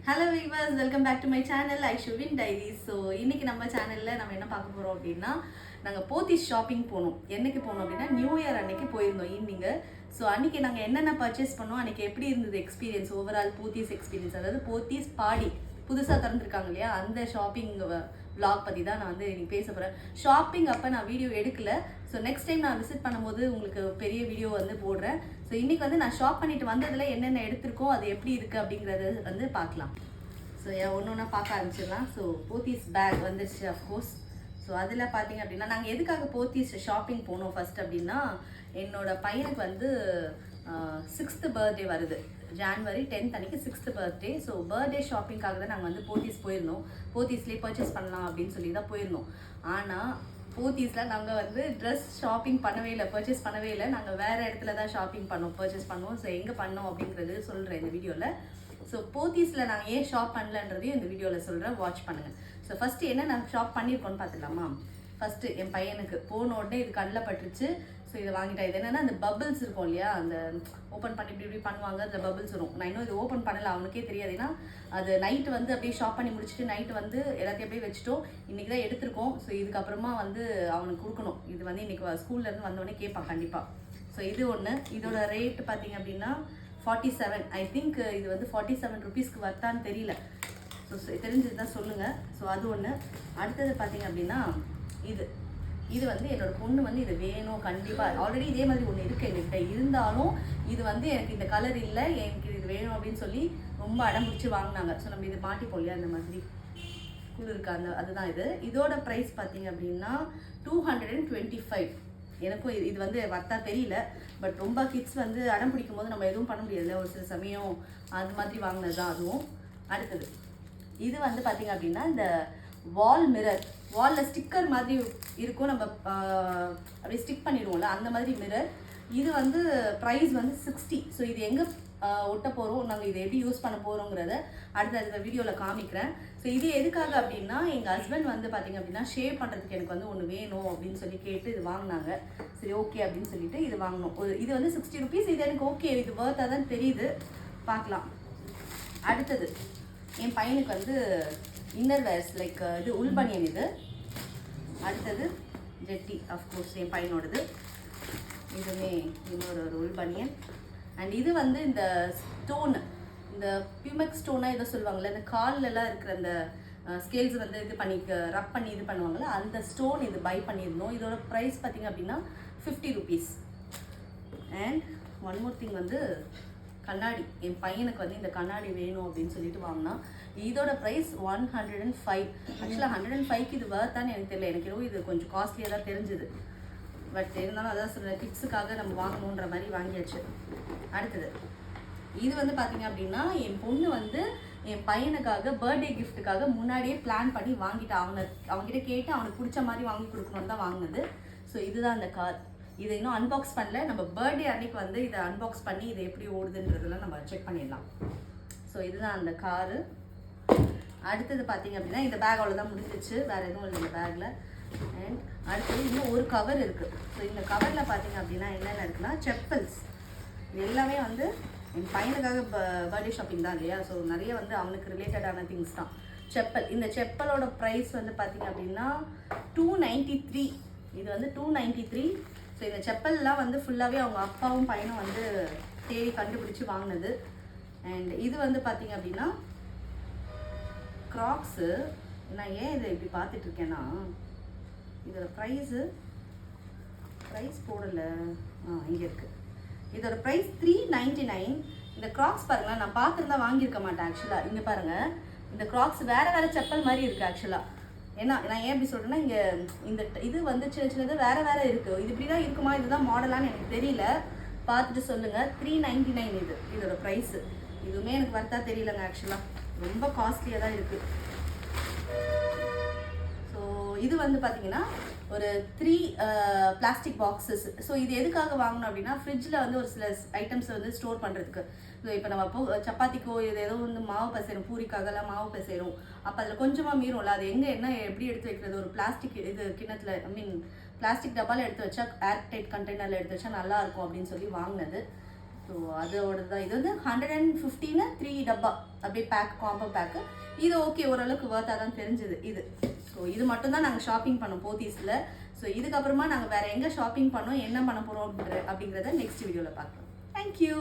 Hello viewers, welcome back to my channel ஐஷுவின் diaries. So இன்றைக்கி நம்ம சேனலில் நம்ம என்ன பார்க்க போகிறோம் அப்படின்னா, நாங்கள் போத்தீஸ் ஷாப்பிங் போனோம். என்னைக்கு போனோம் அப்படின்னா, நியூ இயர் அன்னைக்கு போயிருந்தோம் ஈவினிங்கு. ஸோ அன்றைக்கி நாங்கள் என்னென்ன பர்ச்சேஸ் பண்ணோம், அன்றைக்கி எப்படி இருந்தது எக்ஸ்பீரியன்ஸ், ஓவரால் போத்தீஸ் எக்ஸ்பீரியன்ஸ், அதாவது போத்தீஸ் பாடி புதுசாக திறந்துருக்காங்க இல்லையா, அந்த ஷாப்பிங் விளாக் பற்றி தான் நான் வந்து இன்றைக்கி பேச போகிறேன். ஷாப்பிங் அப்போ நான் வீடியோ எடுக்கல. ஸோ நெக்ஸ்ட் டைம் நான் விசிட் பண்ணும்போது உங்களுக்கு பெரிய வீடியோ வந்து போடுறேன். ஸோ இன்றைக்கி வந்து நான் ஷாப் பண்ணிட்டு வந்ததில் என்னென்ன எடுத்திருக்கோம், அது எப்படி இருக்குது அப்படிங்கிறத வந்து பார்க்கலாம். ஸோ ஒன்று ஒன்றா பார்க்க ஆரம்பிச்சிடலாம். ஸோ போத்தீஸ் பேக் வந்துருச்சு அஃப்கோர்ஸ். ஸோ அதில் பார்த்தீங்க அப்படின்னா, நாங்கள் எதுக்காக போத்தீஸ் ஷாப்பிங் போனோம் ஃபஸ்ட் அப்படின்னா, என்னோட பையனுக்கு வந்து 6th பர்த்டே வருது. ஜான்வரி 10th அன்றைக்கி 6th பர்த்டே. ஸோ பர்த்டே ஷாப்பிங்காக தான் நாங்கள் வந்து போத்தீஸ் போயிருந்தோம். போத்தீஸ்லேயே பர்ச்சேஸ் பண்ணலாம் அப்படின்னு சொல்லி தான் போயிருந்தோம். ஆனால் போத்தீஸில் நாங்கள் வந்து ட்ரெஸ் ஷாப்பிங் பண்ணவே இல்லை, பர்ச்சேஸ் பண்ணவே இல்லை. நாங்கள் வேறு இடத்துல தான் ஷாப்பிங் பண்ணோம், பர்ச்சேஸ் பண்ணோம். ஸோ எங்கே பண்ணோம் அப்படிங்கிறது சொல்கிறேன் இந்த வீடியோவில். ஸோ போத்தீஸில் நாங்கள் ஏன் ஷாப் பண்ணலன்றதையும் இந்த வீடியோவில் சொல்கிறேன், வாட்ச் பண்ணுங்கள். ஸோ ஃபஸ்ட்டு என்ன நான் ஷாப் பண்ணியிருக்கோன்னு பார்த்துக்கலாமா? ஃபஸ்ட்டு என் பையனுக்கு போன உடனே இது கண்ணில் பட்டுருச்சு. ஸோ இதை வாங்கிட்டா. இது என்னென்னா, அந்த பபிள்ஸ் இருக்கும் இல்லையா, அந்த ஓப்பன் பண்ணி இப்படி இப்படி பண்ணுவாங்க, அதில் பபிள்ஸ் வரும். நான் இன்னும் இது ஓப்பன் பண்ணலை, அவனுக்கே தெரியாது. ஏன்னா அது நைட்டு வந்து அப்படியே ஷாப் பண்ணி முடிச்சுட்டு நைட்டு வந்து எல்லாத்தையும் அப்படியே வச்சுட்டோம். இன்றைக்கி தான் எடுத்திருக்கோம். ஸோ இதுக்கப்புறமா வந்து அவனுக்கு கொடுக்கணும். இது வந்து இன்றைக்கி ஸ்கூல்லேருந்து வந்தோடனே கேட்பான் கண்டிப்பாக. ஸோ இது ஒன்று. இதோட ரேட் பார்த்தீங்க அப்படின்னா 47. ஐ திங்க் இது வந்து 47 ருபீஸ்க்கு வர்த்தான்னு தெரியல. ஸோ தெரிஞ்சது தான் சொல்லுங்கள். ஸோ அது ஒன்று. அடுத்தது பார்த்தீங்க அப்படின்னா, இது வந்து என்னோடய பொண்ணு வந்து இது வேணும் கண்டிப்பாக. ஆல்ரெடி இதே மாதிரி ஒன்று இருக்குது எங்ககிட்ட. இருந்தாலும் இது வந்து எனக்கு இந்த கலர் இல்லை, எனக்கு இது வேணும் அப்படின்னு சொல்லி ரொம்ப அடம் பிடிச்சி வாங்கினாங்க. ஸோ நம்ம இது மாட்டிப்போம் இல்லையா, அந்த மாதிரி குழு இருக்கா, அதுதான் இது. இதோட ப்ரைஸ் பார்த்தீங்க அப்படின்னா 225. எனக்கும் இது வந்து வர்த்தா தெரியல. பட் ரொம்ப கிட்ஸ் வந்து அடம் பிடிக்கும் போது நம்ம எதுவும் பண்ண முடியாது, ஒரு சில சமயம் அது மாதிரி வாங்கினது தான் அதுவும். அடுத்தது இது வந்து பார்த்திங்க அப்படின்னா, இந்த வால் மிரர், வாலில் ஸ்டிக்கர் மாதிரி இருக்கும், நம்ம அப்படியே ஸ்டிக் பண்ணிடுவோம்ல, அந்த மாதிரி மிரர். இது வந்து ப்ரைஸ் வந்து 60. ஸோ இது எங்கே ஒட்ட போகிறோம், நாங்கள் இதை எப்படி யூஸ் பண்ண போகிறோங்கிறத அடுத்த வீடியோவில் காமிக்கிறேன். ஸோ இது எதுக்காக அப்படின்னா, எங்கள் ஹஸ்பண்ட் வந்து பார்த்திங்க அப்படின்னா, ஷேவ் பண்ணுறதுக்கு எனக்கு வந்து ஒன்று வேணும் அப்படின்னு சொல்லி கேட்டு இது வாங்கினாங்க. சரி ஓகே அப்படின்னு சொல்லிட்டு இது வாங்கினோம். இது வந்து 60 ருபீஸ். இது எனக்கு ஓகே, இது வர்த்தாக தான் தெரியுது, பார்க்கலாம். அடுத்தது என் பையனுக்கு வந்து இன்னர் வேர்ஸ், லைக் இது உள்பனியன் இது. அடுத்தது ஜெட்டி, அஃப்கோர்ஸ் என் பையனோடது. இதுவுமே இன்னொரு உள்பனியன். அண்ட் இது வந்து இந்த ஸ்டோனு, இந்த பியூமெக்ஸ் ஸ்டோனாக இதை சொல்லுவாங்கள்ல, இந்த கால்லலாம் இருக்கிற அந்த ஸ்கேல்ஸ் வந்து இது பண்ணி ரப் பண்ணி இது பண்ணுவாங்கள்ல, அந்த ஸ்டோன் இது பை பண்ணியிருந்தோம். இதோட ப்ரைஸ் பார்த்திங்க அப்படின்னா 50 rupees. And one more thing வந்து கண்ணாடி. என் பையனுக்கு வந்து இந்த கண்ணாடி வேணும் அப்படின்னு சொல்லிட்டு வாங்கினா. இதோட ப்ரைஸ் 105. ஆக்சுவலாக 105க்கு இது வர்த்தான்னு எனக்கு தெரியல. எனக்கு எதுவும் இது கொஞ்சம் காஸ்ட்லியாக தான் தெரிஞ்சுது. பட் இருந்தாலும் அதான் சொல்ல, கிட்ஸுக்காக நம்ம வாங்கணுன்ற மாதிரி வாங்கியாச்சு. அடுத்தது இது வந்து பார்த்திங்க அப்படின்னா, என் பொண்ணு வந்து என் பையனுக்காக பர்த்டே கிஃப்ட்டுக்காக முன்னாடியே பிளான் பண்ணி வாங்கிட்டு அவங்ககிட்ட கேட்டு அவனுக்கு பிடிச்ச மாதிரி வாங்கி கொடுக்கணுன்னு தான் வாங்கினது. ஸோ இதுதான் அந்த கார். இதை இன்னும் அன்பாக்ஸ் பண்ணல. நம்ம பர்த்டே அன்னைக்கு வந்து இதை அன்பாக்ஸ் பண்ணி இதை எப்படி ஓடுதுன்றதெல்லாம் நம்ம செக் பண்ணிடலாம். ஸோ இதுதான் அந்த காரு. அடுத்தது பார்த்திங்க அப்படின்னா, இந்த பேக் அவ்வளோதான் முடிஞ்சிச்சு, வேறு எதுவும் இல்லை இந்த பேக்கில். அண்ட் அடுத்தது இன்னும் ஒரு கவர் இருக்குது. ஸோ இந்த கவரில் பார்த்திங்க அப்படின்னா என்னென்ன இருக்குன்னா, செப்பல்ஸ். இது எல்லாமே வந்து என் பையனுக்காக பர்த்டே ஷாப்பிங் தான் இல்லையா. ஸோ நிறைய வந்து அவனுக்கு ரிலேட்டடான திங்ஸ் தான். செப்பல், இந்த செப்பலோட ப்ரைஸ் வந்து பார்த்திங்க அப்படின்னா 293. இது வந்து 293. ஸோ இந்த செப்பல்லாம் வந்து ஃபுல்லாகவே அவங்க அப்பாவும் பையனும் வந்து தேடி கண்டுபிடிச்சி வாங்கினது. அண்ட் இது வந்து பார்த்திங்க அப்படின்னா க்ராக்ஸு. நான் ஏன் இதை இப்படி பார்த்துட்ருக்கேன்னா, இதோட ப்ரைஸ் போடலை, இங்கே இருக்குது. இதோட ப்ரைஸ் 399. இந்த க்ராக்ஸ் பாருங்களேன், நான் பார்த்துருந்தா வாங்கியிருக்க மாட்டேன் ஆக்சுவலாக. இங்கே பாருங்கள், இந்த க்ராக்ஸ் வேறு செப்பல் மாதிரி இருக்குது ஆக்சுவலாக. ஏன்னா நான் ஏன் இப்படி சொல்கிறேன்னா, இங்கே இந்த இது வந்து சின்னது வேறு இருக்குது. இது இப்படி தான் இருக்குமா, இதுதான் மாடலான்னு எனக்கு தெரியல, பார்த்துட்டு சொல்லுங்கள். 399 இதோட ப்ரைஸு. இதுவுமே எனக்கு வர்த்தா தெரியலங்க ஆக்சுவலாக, ரொம்ப காஸ்ட்லியாக தான் இருக்குது. ஸோ இது வந்து பார்த்திங்கன்னா ஒரு 3 பிளாஸ்டிக் பாக்ஸஸ். ஸோ இது எதுக்காக வாங்கணும் அப்படின்னா, ஃப்ரிட்ஜில் வந்து ஒரு சில ஐட்டம்ஸை வந்து ஸ்டோர் பண்ணுறதுக்கு. ஸோ இப்போ நம்ம சப்பாத்திக்கோ இது ஏதோ வந்து மாவு பசைறோம், பூரிக்காகலாம் மாவு பசைறோம், அப்போ அதில் கொஞ்சமாக மீறும்ல, அது என்ன எப்படி எடுத்து வைக்கிறது, ஒரு பிளாஸ்டிக் இது கிண்ணத்தில், ஐ மீன் பிளாஸ்டிக் டப்பாவில் எடுத்து வச்சா, ஏர் டைட் கண்டெய்னரில் எடுத்து வச்சா நல்லாயிருக்கும் அப்படின்னு சொல்லி வாங்கினது. ஸோ அதோட தான் இது வந்து 115 3 டப்பா அப்படியே காம்போ பேக்கு. இது ஓகே, ஓரளவுக்கு ஒர்த்தாக தான் தெரிஞ்சது இது. ஸோ இது மட்டும் தான் நாங்கள் ஷாப்பிங் பண்ணோம் போத்தீஸில். ஸோ இதுக்கப்புறமா நாங்கள் வேறு எங்கே ஷாப்பிங் பண்ணோம், என்ன பண்ண போகிறோம் அப்படிங்கிறத நெக்ஸ்ட் வீடியோவில் பார்க்கலாம். தேங்க்யூ.